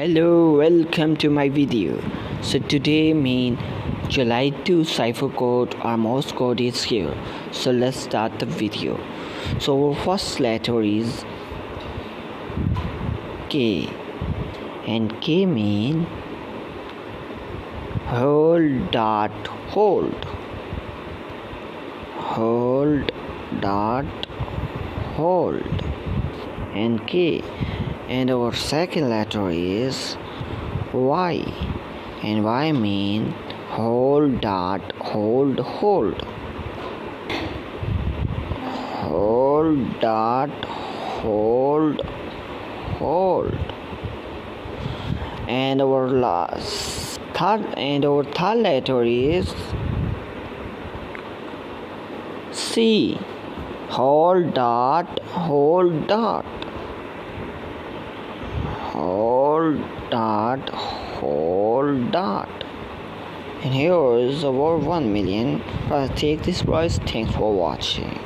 Hello, welcome to my video. So today July 2 cipher code or Morse code is here. So let's start the video. So our first letter is K, and K mean hold dot hold dot hold, and K. And our second letter is Y, and Y mean hold dot hold dot hold. And our third letter is C, hold dot and here is our 1 million. Take this prize. Thanks for watching.